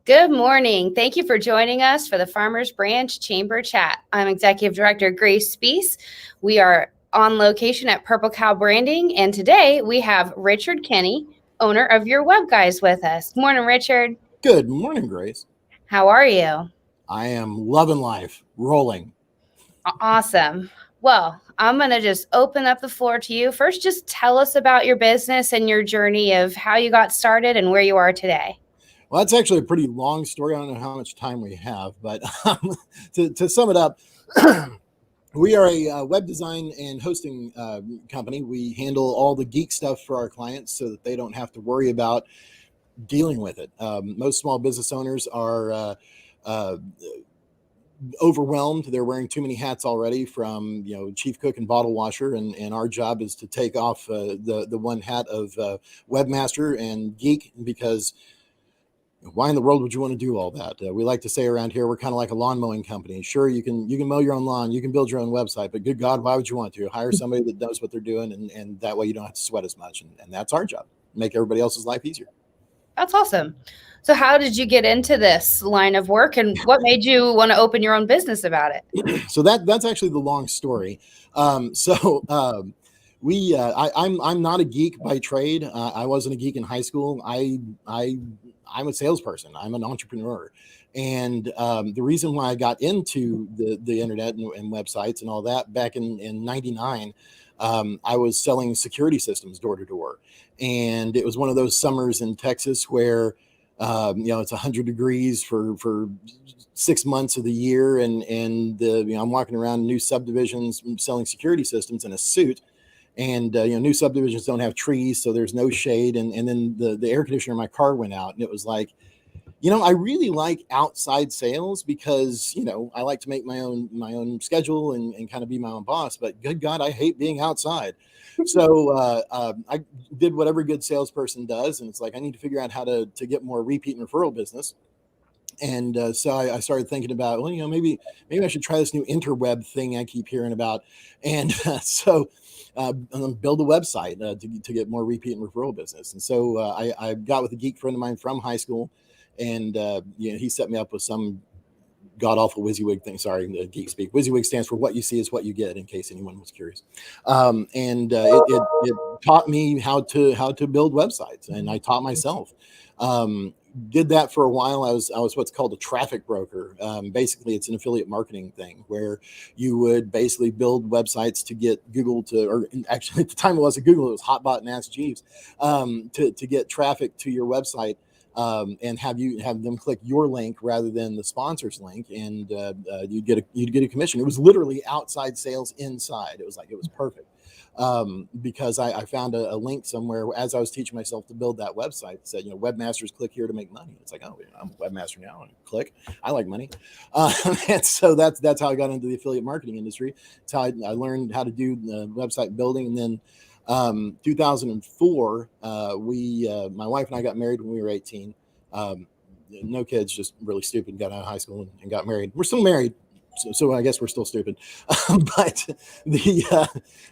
Good morning. Thank you for joining us for the Farmers Branch Chamber Chat. I'm Executive Director Grace Spees. We are on location at Purple Cow Branding, and today we have Richard Kinney, owner of Your Web Guys, with us. Good morning, Richard. Good morning, Grace. How are you? I am loving life, rolling. Awesome. Well, I'm going to just open up the floor to you. First, just tell us about your business and your journey of how you got started and where you are today. Well, that's actually a pretty long story. I don't know how much time we have, but to sum it up, we are a web design and hosting company. We handle all the geek stuff for our clients so that they don't have to worry about dealing with it. Most small business owners are overwhelmed. They're wearing too many hats already, from chief cook and bottle washer, and our job is to take off the one hat of webmaster and geek, because why in the world would you want to do all that? We like to say around here, we're kind of like a lawn mowing company. Sure, you can mow your own lawn, you can build your own website, but good God, why would you want to? Hire somebody that knows what they're doing, and that way you don't have to sweat as much. And that's our job, make everybody else's life easier. That's awesome. So how did you get into this line of work, and what made you want to open your own business about it? So that's actually the long story. I'm not a geek by trade. I wasn't a geek in high school. I'm a salesperson. I'm an entrepreneur. And the reason why I got into the internet and websites and all that back in 99, I was selling security systems door to door. And it was one of those summers in Texas where it's 100 degrees for 6 months of the year. And I'm walking around new subdivisions selling security systems in a suit. And new subdivisions don't have trees, so there's no shade. And then the air conditioner in my car went out, and it was like, I really like outside sales because I like to make my own schedule and kind of be my own boss. But good God, I hate being outside. So I did what every good salesperson does, and it's like I need to figure out how to get more repeat and referral business. And so I started thinking about, well, maybe I should try this new interweb thing I keep hearing about, and so. Build a website to get more repeat and referral business. And so I got with a geek friend of mine from high school, and he set me up with some god awful WYSIWYG thing. Sorry, geek speak. WYSIWYG stands for what you see is what you get, in case anyone was curious. It taught me how to build websites, and I taught myself. Did that for a while. I was what's called a traffic broker. Basically, it's an affiliate marketing thing where you would basically build websites to get Google to, or actually at the time it wasn't Google, it was Hotbot and Ask Jeeves, to get traffic to your website, and have them click your link rather than the sponsor's link, and you'd get a commission. It was literally outside sales inside. It was perfect. Because I found a link somewhere as I was teaching myself to build that website that said, webmasters click here to make money. It's like, oh, I'm a webmaster now, and click. I like money. And so that's how I got into the affiliate marketing industry. It's how I learned how to do the website building. And then 2004, my wife and I got married when we were 18. No kids, just really stupid, got out of high school and got married. We're still married. So I guess we're still stupid, but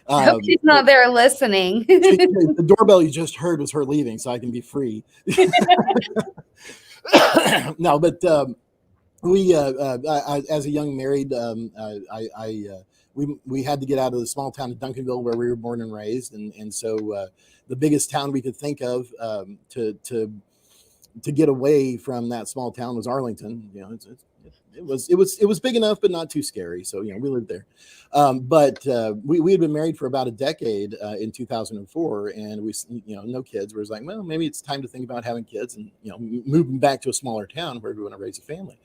I hope she's not there listening. The doorbell you just heard was her leaving, so I can be free. No, but we, as a young married, we had to get out of the small town of Duncanville where we were born and raised, and so the biggest town we could think of to get away from that small town was Arlington. It was big enough, but not too scary. So, we lived there. But we had been married for about a decade in 2004, and we, no kids. We was like, well, maybe it's time to think about having kids and, moving back to a smaller town where we want to raise a family.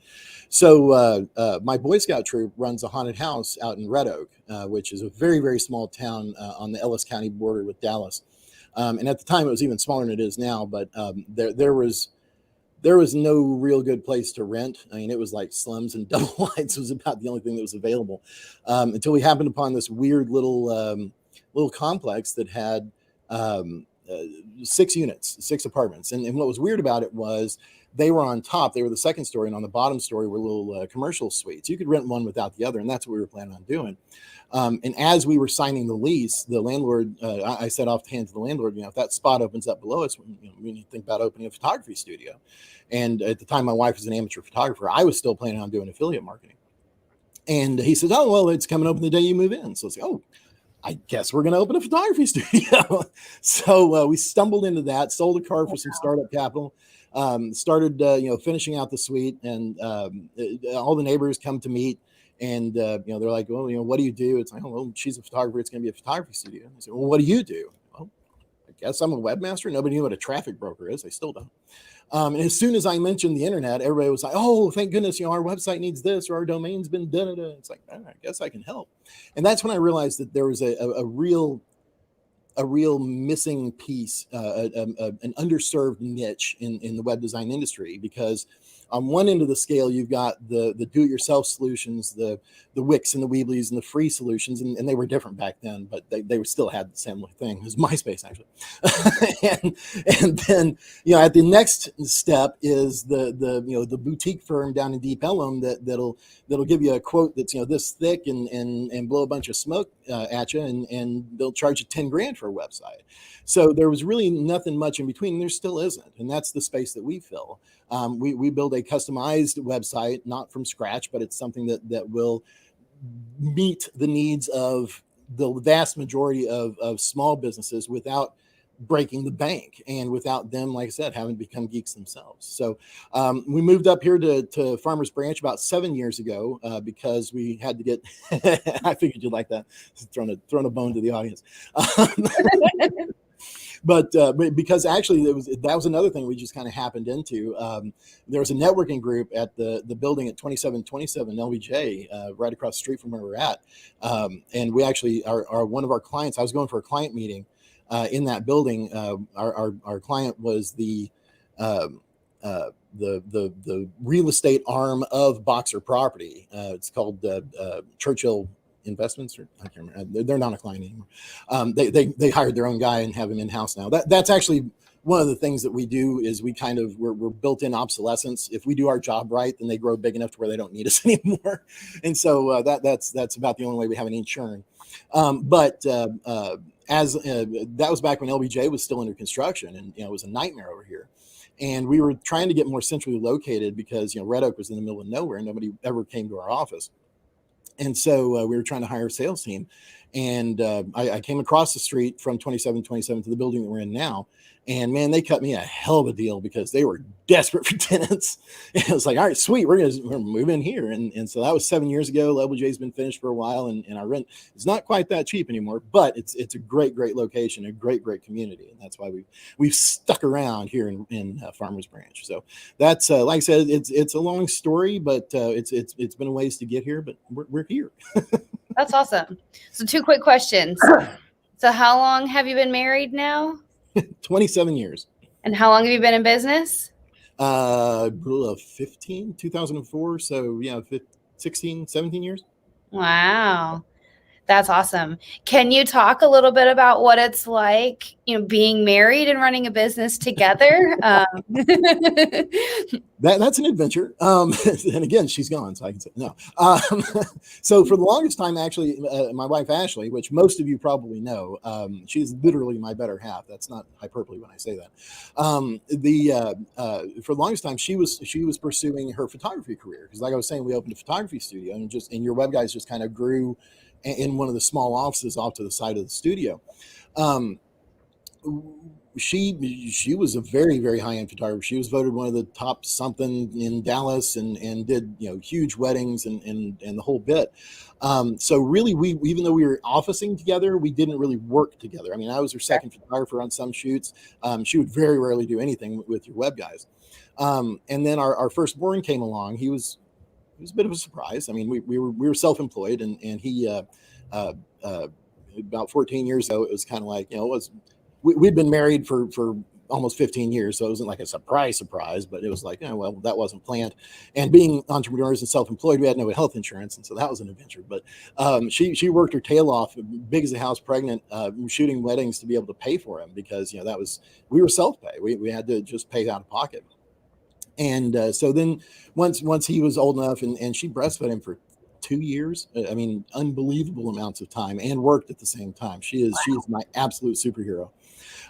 So my Boy Scout troop runs a haunted house out in Red Oak, which is a very, very small town on the Ellis County border with Dallas. And at the time, it was even smaller than it is now, but there was no real good place to rent. I mean, it was like slums and double wides was about the only thing that was available, until we happened upon this weird little complex that had 6 units, 6 apartments. And what was weird about it was they were on top. They were the second story, and on the bottom story were little commercial suites. You could rent one without the other, and that's what we were planning on doing. And as we were signing the lease, the landlord, I said offhand to the landlord, if that spot opens up below us, we need to think about opening a photography studio. And at the time, my wife was an amateur photographer. I was still planning on doing affiliate marketing. And he said, oh, well, it's coming open the day you move in. So I was like, oh, I guess we're going to open a photography studio. So we stumbled into that, sold a car for some startup capital, started, finishing out the suite, and all the neighbors come to meet. And, they're like, well, what do you do? It's like, oh, well, she's a photographer. It's going to be a photography studio. I said, well, what do you do? Well, I guess I'm a webmaster. Nobody knew what a traffic broker is. They still don't. And as soon as I mentioned the internet, everybody was like, oh, thank goodness, our website needs this, or our domain's been da-da-da. It's like, I guess I can help. And that's when I realized that there was a real missing piece, an underserved niche in the web design industry, because on one end of the scale, you've got the do-it-yourself solutions, the Wix and the Weebly's and the free solutions, and they were different back then, but they still had the same thing as MySpace, actually. and then at the next step is the boutique firm down in Deep Ellum that'll give you a quote that's this thick and blow a bunch of smoke at you, and they'll charge you $10,000 for a website. So there was really nothing much in between, and there still isn't, and that's the space that we fill. We build a customized website, not from scratch, but it's something that will meet the needs of the vast majority of small businesses without breaking the bank, and without them, like I said, having become geeks themselves. So we moved up here to Farmers Branch about 7 years ago because we had to get, I figured you'd like that, throwing a bone to the audience. But because actually that was another thing we just kind of happened into. There was a networking group at the building at 2727 LBJ, right across the street from where we're at. And we actually are one of our clients. I was going for a client meeting in that building. Our client was the real estate arm of Boxer Property. It's called Churchill Investments, or I can't remember. They're not a client anymore. They hired their own guy and have him in house now. That's actually one of the things that we do, is we're built-in obsolescence. If we do our job right, then they grow big enough to where they don't need us anymore. And so that's about the only way we have any churn. But as that was back when LBJ was still under construction, and it was a nightmare over here. And we were trying to get more centrally located because Red Oak was in the middle of nowhere, and nobody ever came to our office. And so we were trying to hire a sales team, and I came across the street from 2727 to the building that we're in now. And man, they cut me a hell of a deal because they were desperate for tenants. And I was like, all right, sweet, we're gonna move in here. And so that was 7 years ago. LBJ's been finished for a while, and our rent is not quite that cheap anymore, but it's a great location, a great community, and that's why we've stuck around here in Farmers Branch. So that's like I said, it's a long story, but it's been a ways to get here, but we're here. That's awesome. So 2 quick questions. So how long have you been married now? 27 years. And how long have you been in business? 2004. So yeah, 16, 17 years. Wow. That's awesome. Can you talk a little bit about what it's like, being married and running a business together? That's an adventure. And again, she's gone, so I can say no. So for the longest time, actually, my wife, Ashley, which most of you probably know, she's literally my better half. That's not hyperbole when I say that. For the longest time, she was pursuing her photography career. Because like I was saying, we opened a photography studio, and your web guys just kind of grew in one of the small offices off to the side of the studio. She was a very, very high-end photographer. She was voted one of the top something in Dallas, and did huge weddings and the whole bit. So really, we even though we were officing together, we didn't really work together. I mean, I was her second photographer on some shoots. She would very rarely do anything with your web guys. And then our firstborn came along. He was a bit of a surprise. I mean, we were self-employed, and he about 14 years ago, it was kind of like, we'd been married for almost 15 years. So it wasn't like a surprise, but it was like, well, that wasn't planned. And being entrepreneurs and self-employed, we had no health insurance. And so that was an adventure. But she worked her tail off, big as a house, pregnant, shooting weddings to be able to pay for them, because, we were self-pay. We had to just pay out of pocket. And so then once he was old enough, and she breastfed him for 2 years. I mean, unbelievable amounts of time, and worked at the same time. She is my absolute superhero.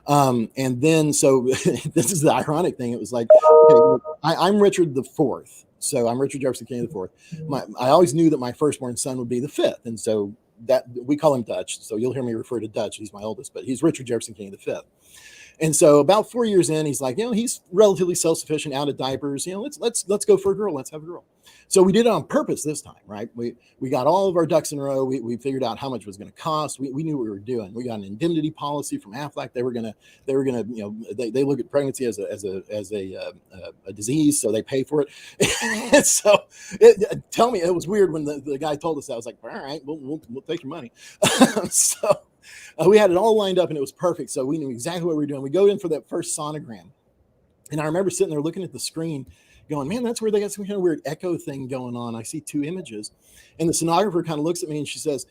And then, so this is the ironic thing. It was like, okay, I'm Richard the fourth. So I'm Richard Jefferson Kinney the fourth. I always knew that my firstborn son would be the fifth. And so that we call him Dutch. So you'll hear me refer to Dutch. He's my oldest, but he's Richard Jefferson Kinney the fifth. And so about 4 years in, he's like, he's relatively self-sufficient, out of diapers. Let's go for a girl. Let's have a girl. So we did it on purpose this time, right? We got all of our ducks in a row. We figured out how much it was going to cost. We knew what we were doing. We got an indemnity policy from Aflac. They were gonna, they look at pregnancy as a disease, so they pay for it. And so tell me, it was weird when the guy told us that. I was like, all right, we'll take your money. So we had it all lined up, and it was perfect. So we knew exactly what we were doing. We go in for that first sonogram, and I remember sitting there looking at the screen going, man, that's where they got some kind of weird echo thing going on. I see two images. And the sonographer kind of looks at me and she says,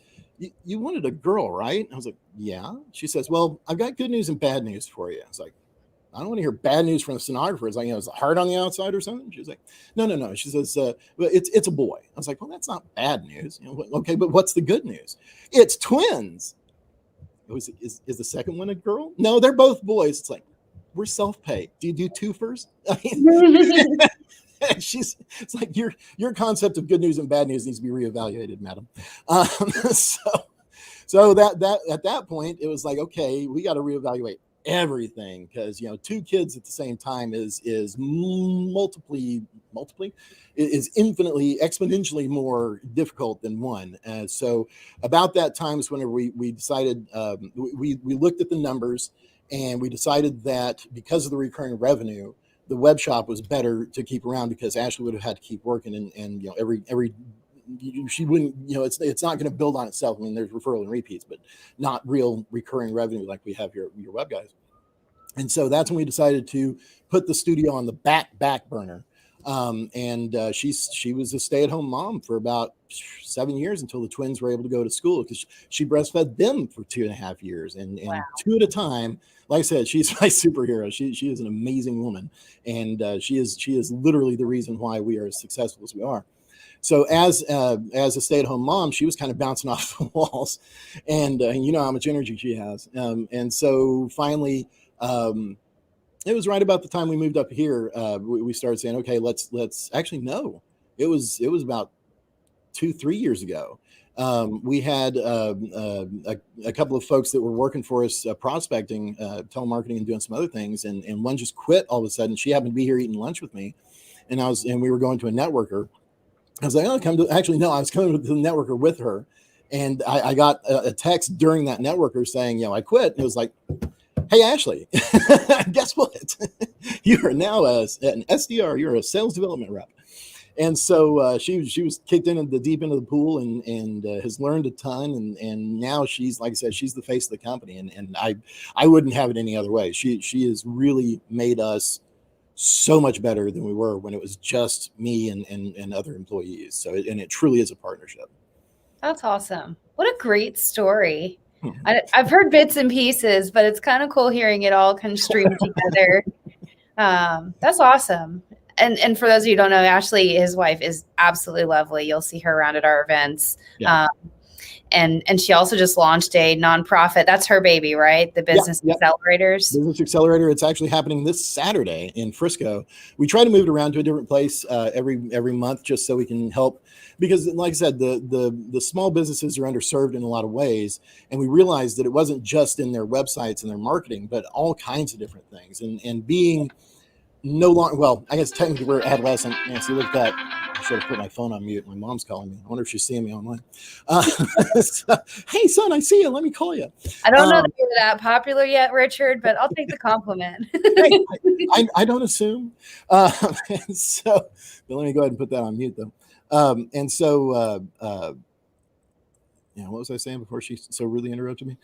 you wanted a girl, right? I was like, yeah. She says, well, I've got good news and bad news for you. I was like, I don't want to hear bad news from the sonographer. It's like, is it hard on the outside or something? She was like, no. She says, well, it's a boy. I was like, well, that's not bad news. Okay, but what's the good news? It's twins. Is the second one a girl? No, they're both boys. It's like, we're self-pay. Do you do twofers? I mean, it's like your concept of good news and bad news needs to be reevaluated, madam. So that at that point, it was like, okay, we got to reevaluate everything, because two kids at the same time is infinitely, exponentially more difficult than one. So about that time is whenever we decided, we looked at the numbers, and we decided that because of the recurring revenue, the web shop was better to keep around, because Ashley would have had to keep working, and she wouldn't, it's not going to build on itself. I mean, there's referral and repeats, but not real recurring revenue like we have your web guys. And so that's when we decided to put the studio on the back burner. She was a stay-at-home mom for about 7 years until the twins were able to go to school, because she breastfed them for 2.5 years, and wow. Two at a time. Like I said, she's my superhero. She is an amazing woman, and she is literally the reason why we are as successful as we are. So as a stay-at-home mom, she was kind of bouncing off the walls, and you know how much energy she has. And so finally, it was right about the time we moved up here. We started saying, okay, let's actually, no, it was about 2-3 years ago. We had a couple of folks that were working for us, prospecting, telemarketing, and doing some other things. And one just quit all of a sudden. She happened to be here eating lunch with me, and we were going to a networker. I was like, oh, I was coming to the networker with her. And I got a text during that networker saying, I quit. And it was like, hey, Ashley, guess what? You are now an SDR. You're a sales development rep. And so she was kicked into the deep end of the pool, and has learned a ton. And now she's, like I said, she's the face of the company. And I wouldn't have it any other way. She has really made us so much better than we were when it was just me and other employees. So it truly is a partnership. That's awesome. What a great story. I've heard bits and pieces, but it's kind of cool hearing it all kind of stream together. That's awesome. And for those of you who don't know, Ashley, his wife, is absolutely lovely. You'll see her around at our events. Yeah. And she also just launched a nonprofit. That's her baby, right? The Business Accelerators. Business Accelerator. It's actually happening this Saturday in Frisco. We try to move it around to a different place every month, just so we can help. Because, like I said, the small businesses are underserved in a lot of ways. And we realized that it wasn't just in their websites and their marketing, but all kinds of different things. And being no longer, well, I guess technically we're adolescent. Nancy, look at that. I should have put my phone on mute. My mom's calling me. I wonder if she's seeing me online. So, hey, son, I see you. Let me call you. I don't know that you're that popular yet, Richard, but I'll take the compliment. I don't assume. So, but let me go ahead and put that on mute, though. What was I saying before she so really interrupted me?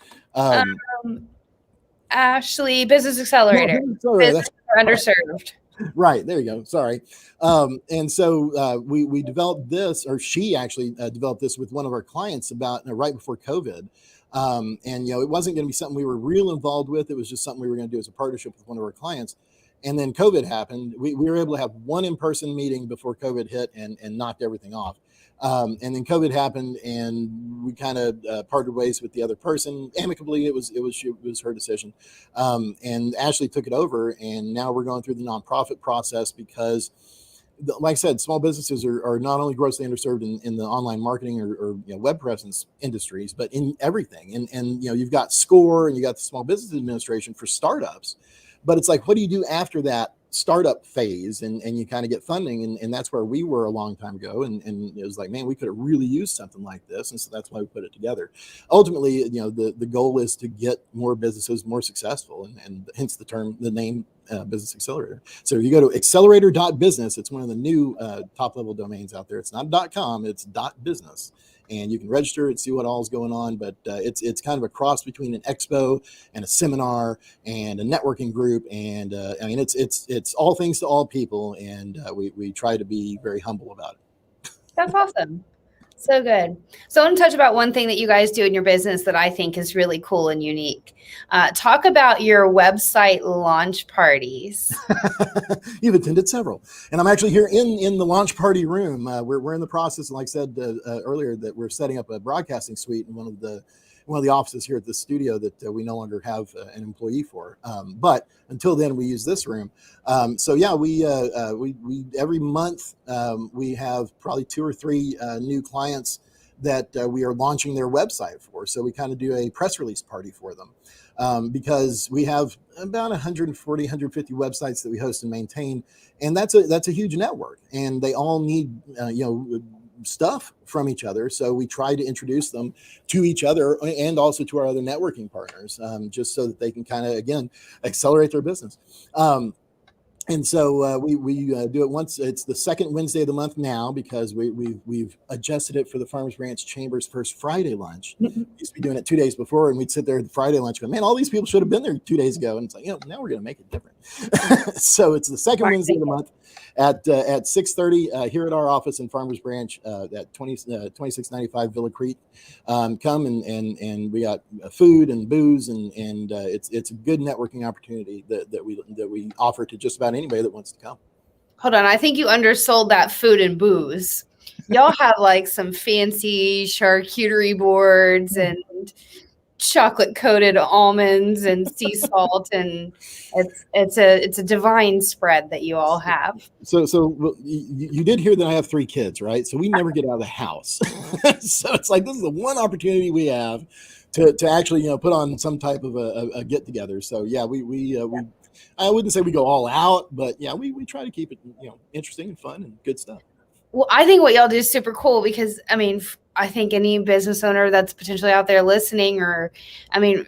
Ashley, Business Accelerator. Business for underserved. Right. There you go. Sorry. And so we developed this, or she actually developed this with one of our clients about right before COVID. And, it wasn't going to be something we were real involved with. It was just something we were going to do as a partnership with one of our clients. And then COVID happened. We were able to have one in-person meeting before COVID hit and knocked everything off. And then COVID happened, and we kind of parted ways with the other person amicably. It was her decision, and Ashley took it over. And now we're going through the nonprofit process because, like I said, small businesses are not only grossly underserved in the online marketing or web presence industries, but in everything. And you've got SCORE and you got the Small Business Administration for startups, but it's like, what do you do after that startup phase? And you kind of get funding, and that's where we were a long time ago. And it was like, man, we could have really used something like this, and so that's why we put it together. Ultimately, the goal is to get more businesses more successful, and hence the name Business Accelerator. So if you go to accelerator.business, it's one of the new top level domains out there. It's not .com, it's .business. And you can register and see what all is going on. But it's kind of a cross between an expo and a seminar and a networking group. And I mean, it's all things to all people. And we try to be very humble about it. That's awesome. So good. So I want to touch about one thing that you guys do in your business that I think is really cool and unique. Talk about your website launch parties. You've attended several, and I'm actually here in the launch party room. We're in the process, like I said earlier, that we're setting up a broadcasting suite in one of the offices here at the studio that we no longer have an employee for. But until then, we use this room. So yeah, we every month we have probably 2 or 3 new clients that we are launching their website for. So we kind of do a press release party for them. Because we have about 140, 150 websites that we host and maintain, and that's a huge network, and they all need stuff from each other. So we try to introduce them to each other and also to our other networking partners, just so that they can kind of, again, accelerate their business. And so we do it once. It's the second Wednesday of the month now, because we've adjusted it for the Farmers Branch Chamber's first Friday lunch. We used to be doing it 2 days before, and we'd sit there at the Friday lunch going, man, all these people should have been there 2 days ago. And it's like, now we're going to make it different. So it's the second Wednesday of the month at 6:30 here at our office in Farmers Branch at 2695 Villa Creek. Come and we got food and booze, and it's a good networking opportunity that we offer to just about anybody that wants to come. Hold on, I think you undersold that food and booze. Y'all have like some fancy charcuterie boards and chocolate coated almonds and sea salt, and it's a divine spread that you all have. So you did hear that I have 3 kids, right? So we never get out of the house. So it's like, this is the one opportunity we have to actually put on some type of a get together. So yeah, we I wouldn't say we go all out, but yeah, we try to keep it interesting and fun and good stuff. Well, I think what y'all do is super cool, because I mean, I think any business owner that's potentially out there listening, or I mean,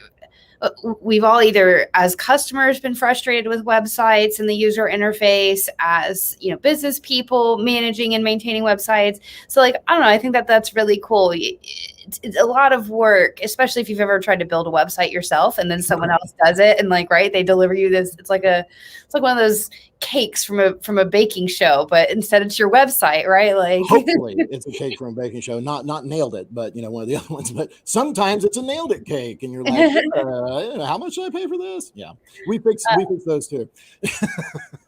we've all either as customers been frustrated with websites and the user interface, as business people managing and maintaining websites. So like, I don't know, I think that's really cool. It's a lot of work, especially if you've ever tried to build a website yourself and then someone else does it, and like, right, they deliver you this. It's like one of those cakes from a baking show, but instead it's your website, right? Like, hopefully it's a cake from a baking show, not nailed it, but one of the other ones. But sometimes it's a nailed it cake, and you're like, how much should I pay for this? Yeah, we fix those too.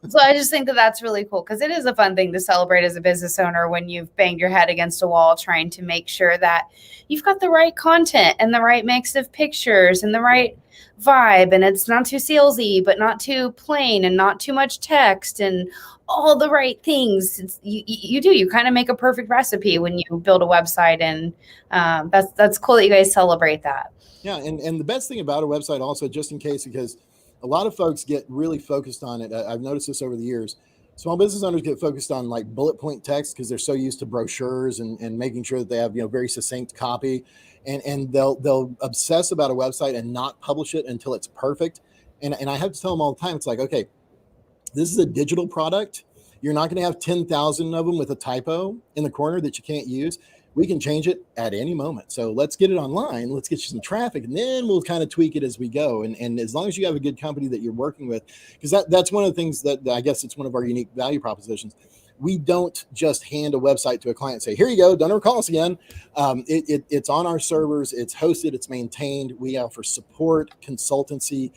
So I just think that's really cool, because it is a fun thing to celebrate as a business owner when you've banged your head against a wall trying to make sure that you've got the right content and the right mix of pictures and the right vibe, and it's not too salesy but not too plain and not too much text and all the right things. You kind of make a perfect recipe when you build a website, and that's cool that you guys celebrate that. Yeah, and the best thing about a website also, just in case, because a lot of folks get really focused on it. I've noticed this over the years. Small business owners get focused on like bullet point text because they're so used to brochures and making sure that they have very succinct copy, and they'll obsess about a website and not publish it until it's perfect. And I have to tell them all the time, it's like, okay, this is a digital product. You're not going to have 10,000 of them with a typo in the corner that you can't use. We can change it at any moment. So let's get it online. Let's get you some traffic, and then we'll kind of tweak it as we go. And as long as you have a good company that you're working with, because that's one of the things that I guess it's one of our unique value propositions. We don't just hand a website to a client and say, here you go, don't ever call us again. It's on our servers, it's hosted, it's maintained. We offer support, consultancy,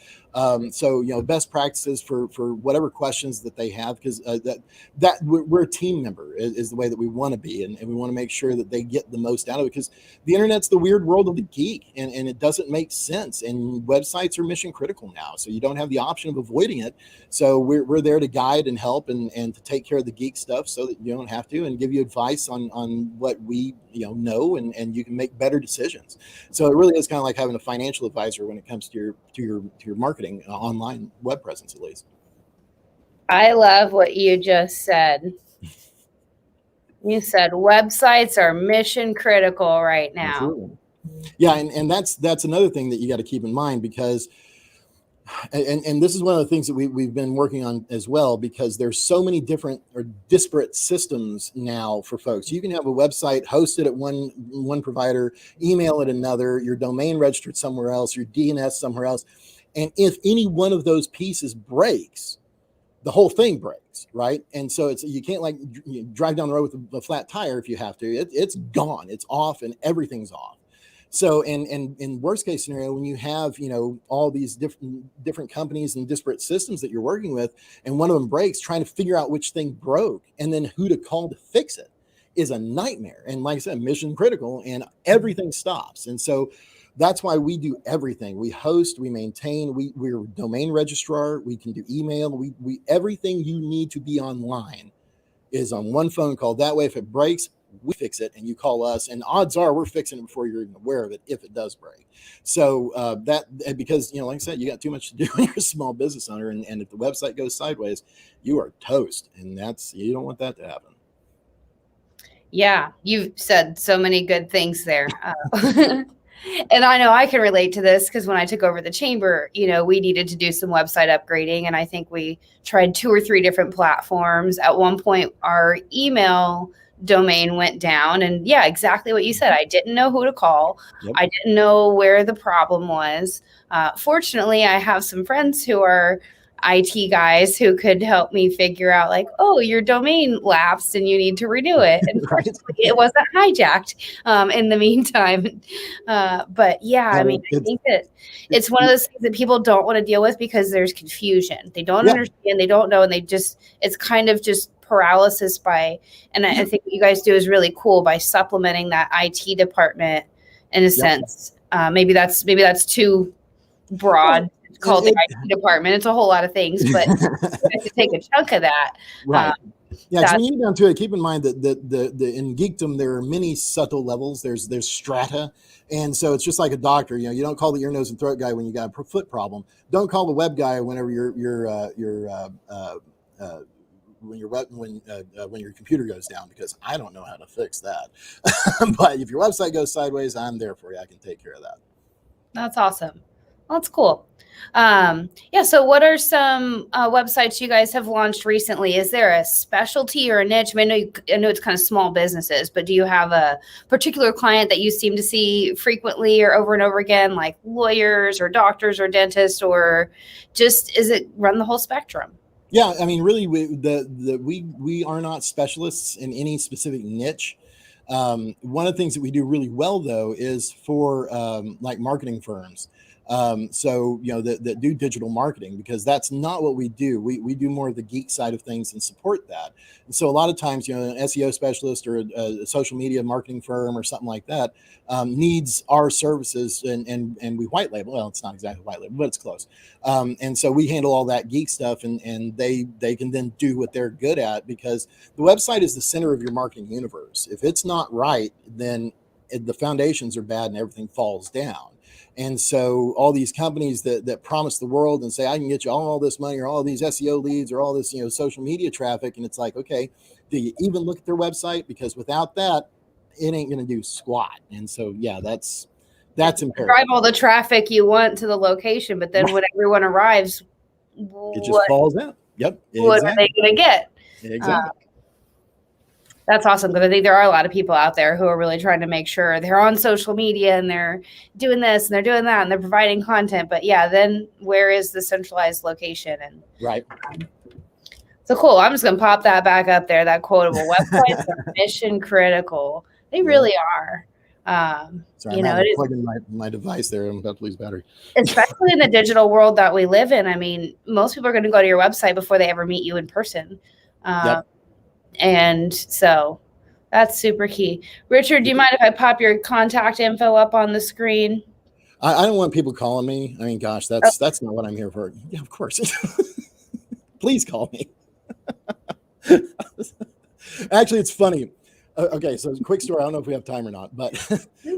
So, best practices for whatever questions that they have, because that we're a team member is the way that we want to be. And we want to make sure that they get the most out of it, because the internet's the weird world of the geek, and it doesn't make sense. And websites are mission critical now. So you don't have the option of avoiding it. So we're there to guide and help and to take care of the geek stuff so that you don't have to, and give you advice on what we know, and you can make better decisions. So it really is kind of like having a financial advisor when it comes to your marketing, online web presence, at least. I love what you just said. You said websites are mission critical right now. Absolutely. Yeah, and that's another thing that you got to keep in mind, because and this is one of the things that we've been working on as well, because there's so many different or disparate systems now for folks. You can have a website hosted at one provider, email at another, your domain registered somewhere else, your DNS somewhere else. And if any one of those pieces breaks, the whole thing breaks, right? And so you can't drive down the road with a flat tire if you have to. It's gone, it's off, and everything's off. So, and in worst case scenario, when you have, all these different companies and disparate systems that you're working with, and one of them breaks, trying to figure out which thing broke and then who to call to fix it is a nightmare. And like I said, mission critical, and everything stops. And so that's why we do everything. We host, we maintain, we're a domain registrar, we can do email, we everything you need to be online is on one phone call. That way, if it breaks, we fix it and you call us, and odds are we're fixing it before you're even aware of it if it does break. So because like I said, you got too much to do when you're a small business owner, and if the website goes sideways, you are toast, and you don't want that to happen. Yeah, you've said so many good things there. And I know I can relate to this, because when I took over the chamber, we needed to do some website upgrading, and I think we tried 2 or 3 different platforms. At one point, our email domain went down, and yeah, exactly what you said. I didn't know who to call. Yep. I didn't know where the problem was. Fortunately, I have some friends who are IT guys who could help me figure out, your domain lapsed and you need to renew it. And fortunately, it wasn't hijacked in the meantime. But yeah, I think that it's one of those things that people don't want to deal with because there's confusion. They don't understand, they don't know, and it's kind of just paralysis and I think what you guys do is really cool by supplementing that IT department in a sense. Maybe that's too broad. Called the IT department. It's a whole lot of things, but you have to take a chunk of that. Right. So when you get down to it, keep in mind that the in geekdom there are many subtle levels. There's strata, and so it's just like a doctor. You don't call the ear, nose, and throat guy when you got a foot problem. Don't call the web guy whenever when your computer goes down, because I don't know how to fix that. But if your website goes sideways, I'm there for you. I can take care of that. That's awesome. Well, that's cool. So what are some websites you guys have launched recently? Is there a specialty or a niche? I know it's kind of small businesses, but do you have a particular client that you seem to see frequently or over and over again, like lawyers or doctors or dentists, or just is it run the whole spectrum? Yeah, really, we are not specialists in any specific niche. One of the things that we do really well, though, is for marketing firms. That do digital marketing, because that's not what we do. We do more of the geek side of things and support that. And so a lot of times, an SEO specialist or a social media marketing firm or something like that needs our services, and we white label. Well, it's not exactly white label, but it's close. And so we handle all that geek stuff, and they can then do what they're good at, because the website is the center of your marketing universe. If it's not right, then the foundations are bad and everything falls down. And so all these companies that promise the world and say, I can get you all this money or all these SEO leads or all this, social media traffic. And it's like, okay, do you even look at their website? Because without that, it ain't going to do squat. And so, yeah, that's imperative. Drive all the traffic you want to the location, but then when everyone arrives, it just falls out. Yep. What are they going to get? Exactly. That's awesome, because I think there are a lot of people out there who are really trying to make sure they're on social media and they're doing this and they're doing that and they're providing content. But yeah, then where is the centralized location? And right. So cool. I'm just going to pop that back up there, that quotable. Websites are mission critical. They really are. Sorry, You I'm know, having it to is, plug in my device there. I'm about to lose battery. especially in the digital world that we live in. I mean, most people are going to go to your website before they ever meet you in person. Yep. And so that's super key. Richard, do you mind if I pop your contact info up on the screen? I don't want people calling me. I mean, gosh, that's not what I'm here for. Yeah, of course. Please call me. Actually, it's funny. Okay, so quick story. I don't know if we have time or not, but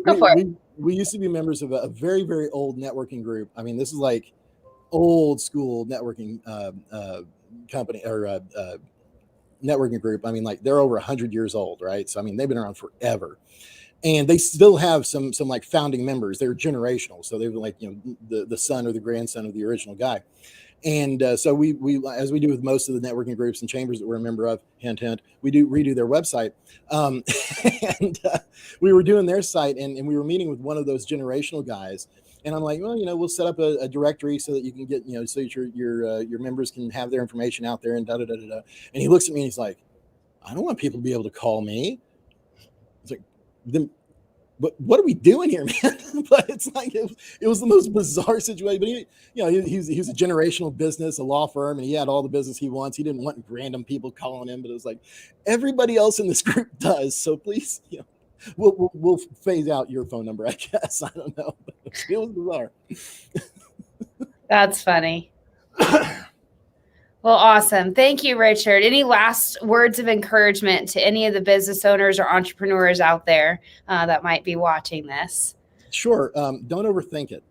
Go for it. we used to be members of a very, very old networking group. I mean, this is like old school networking company or networking group. I mean, like they're over 100 years old, right? So I mean, they've been around forever, and they still have some like founding members. They're generational, so they're like, you know, the son or the grandson of the original guy. And so we as we do with most of the networking groups and chambers that we're a member of, hint hint, we do redo their website. And we were doing their site, and we were meeting with one of those generational guys. And I'm like, well, you know, we'll set up a directory so that you can get, you know, so that your members can have their information out there and da da da da da. And he looks at me and he's like, I don't want people to be able to call me. It's like, then what are we doing here, man? But it's like it was the most bizarre situation. But he, you know, he's a generational business, a law firm, and he had all the business he wants. He didn't want random people calling him, but it was like everybody else in this group does. So please, you know, we'll phase out your phone number, I guess. I don't know. It was bizarre. That's funny. Well, awesome. Thank you, Richard. Any last words of encouragement to any of the business owners or entrepreneurs out there that might be watching this? Sure. Don't overthink it.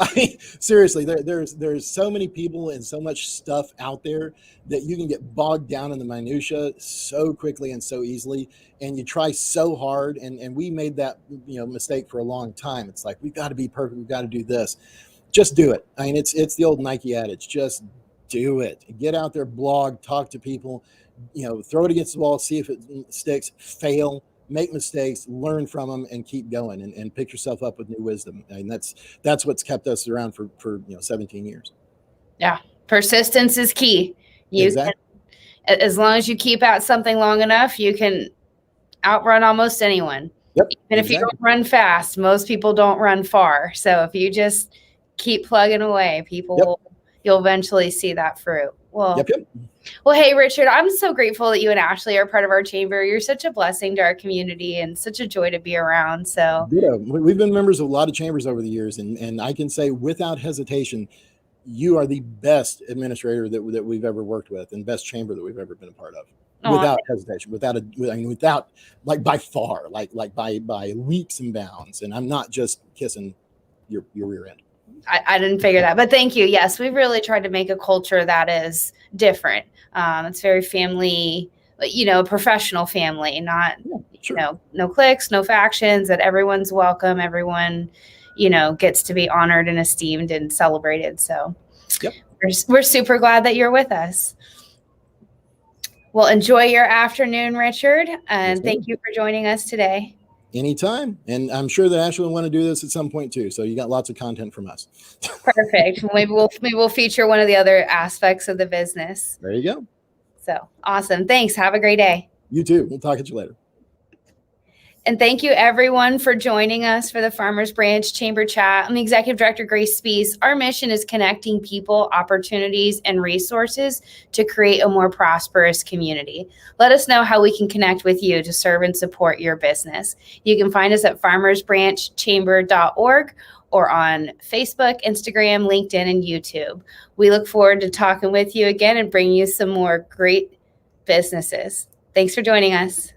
I mean, seriously, there's so many people and so much stuff out there that you can get bogged down in the minutia so quickly and so easily, and you try so hard. And we made that, you know, mistake for a long time. It's like, we've got to be perfect. We've got to do this. Just do it. I mean, it's the old Nike adage. Just do it. Get out there, blog, talk to people, you know, throw it against the wall, see if it sticks, fail, make mistakes, learn from them, and keep going, and pick yourself up with new wisdom. And that's what's kept us around for 17 years. Yeah. Persistence is key. Exactly. As long as you keep at something long enough, you can outrun almost anyone. Yep. Even if you don't run fast, most people don't run far. So if you just keep plugging away, you'll eventually see that fruit. Well, Well, hey, Richard, I'm so grateful that you and Ashley are part of our chamber. You're such a blessing to our community and such a joy to be around. So we've been members of a lot of chambers over the years, and I can say without hesitation, you are the best administrator that we've ever worked with, and best chamber that we've ever been a part of. Without hesitation, without like by far, like by leaps and bounds. And I'm not just kissing your rear end. I didn't figure that, but thank you. Yes, we've really tried to make a culture that is different. It's very family, professional family, not, no cliques, no factions, that everyone's welcome. Everyone, gets to be honored and esteemed and celebrated. So we're super glad that you're with us. Well, enjoy your afternoon, Richard. And thank you for joining us today. Anytime. And I'm sure that Ashley will want to do this at some point too. So you got lots of content from us. Perfect. Maybe we'll feature one of the other aspects of the business. There you go. So awesome. Thanks. Have a great day. You too. We'll talk to you later. And thank you everyone for joining us for the Farmers Branch Chamber Chat. I'm the Executive Director, Grace Spees. Our mission is connecting people, opportunities, and resources to create a more prosperous community. Let us know how we can connect with you to serve and support your business. You can find us at farmersbranchchamber.org or on Facebook, Instagram, LinkedIn, and YouTube. We look forward to talking with you again and bringing you some more great businesses. Thanks for joining us.